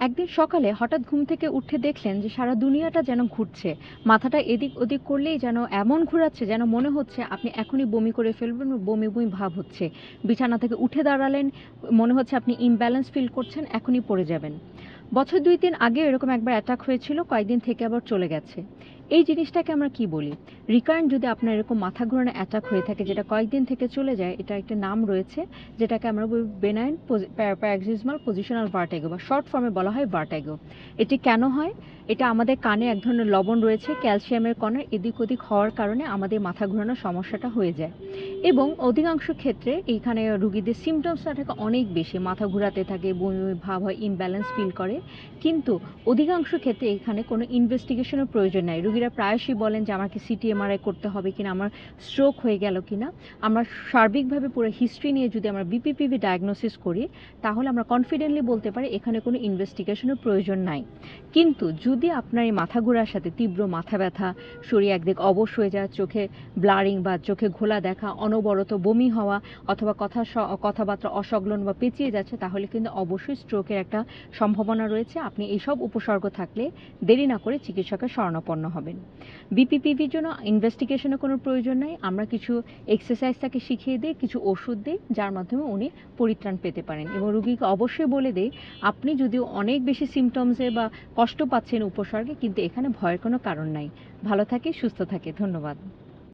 একদিন সকালে হঠাৎ ঘুম থেকে উঠে দেখলেন যে সারা দুনিয়াটা যেন ঘুরছে। মাথাটা এদিক ওদিক করলেই যেন এমন ঘোরাচ্ছে যেন মনে হচ্ছে আপনি এখনই বমি করে ফেলবেন বা বমি, বমি ভাব হচ্ছে। বিছানা থেকে উঠে দাঁড়ালেন, মনে হচ্ছে আপনি ইমব্যালেন্স ফিল করছেন, এখনই পড়ে যাবেন। বছর ২-৩ আগেও এরকম একবার অ্যাটাক হয়েছিল, কয়েকদিন থেকে আবার চলে গেছে। এই জিনিসটাকে আমরা কি বলি? রিকারেন্ট যদি আপনার এরকম মাথা ঘোরানো অ্যাটাক হয়ে থাকে যেটা কয়েকদিন থেকে চলে যায়, এটার একটা নাম রয়েছে যেটাকে আমরা বলি বেনাইন প্যারাক্সিসমাল পজিশনাল ভার্টিগো বা শর্ট ফর্মে বলা হয় ভার্টিগো। এটি কেন হয়? এটা আমাদের কানে এক ধরনের লবণ রয়েছে, ক্যালসিয়ামের কণার এদিক ওদিক হওয়ার কারণে আমাদের মাথা ঘোরানোর সমস্যাটা হয়ে যায়। এবং অধিকাংশ ক্ষেত্রে এইখানে রুগীদের সিমটমসটা থাকে অনেক বেশি, মাথা ঘোরাতে থাকে, বমি বমি ভাব হয়, ইমব্যালেন্স ফিল করে। কিন্তু অধিকাংশ ক্ষেত্রে এখানে কোনো ইনভেস্টিগেশনের প্রয়োজন নাই। রুগীরা প্রায়শই বলেন যে আমাকে সিটি এমআরআই করতে হবে কিনা, আমার স্ট্রোক হয়ে গেল কিনা। আমরা সার্বিকভাবে পুরো হিস্ট্রি নিয়ে যদি আমরা বিপিপিভি ডায়াগনোসিস করি, তাহলে আমরা কনফিডেন্টলি বলতে পারি এখানে কোনো ইনভেস্টিগেশনের প্রয়োজন নাই। কিন্তু যদি আপনার এই মাথা ঘোরার সাথে তীব্র মাথা ব্যথা, শরীর একদিক অবশ হয়ে যায়, চোখে ব্লারিং বা চোখে ঘোলা দেখা, অনবরত বমি হওয়া অথবা কথাবার্তা অসংলগ্ন বা পেঁচিয়ে যাচ্ছে, তাহলে কিন্তু অবশ্যই স্ট্রোকের একটা সম্ভাবনা রয়েছে। আপনি এইসব উপসর্গ থাকলে দেরি না করে চিকিৎসকের শরণাপন্ন হবেন। বিপিপিভির জন্য ইনভেস্টিগেশনের কোনো প্রয়োজন নাই। আমরা কিছু এক্সারসাইজ তাকে শিখিয়ে দিই, কিছু ওষুধ দিই, যার মাধ্যমে উনি পরিত্রাণ পেতে পারেন। এবং রুগীকে অবশ্যই বলে দেই, আপনি যদিও অনেক বেশি সিমটমসে বা কষ্ট পাচ্ছেন উপসর্গে, কিন্তু এখানে ভয়ের কোনো কারণ নাই। ভালো থাকে, সুস্থ থাকে। ধন্যবাদ।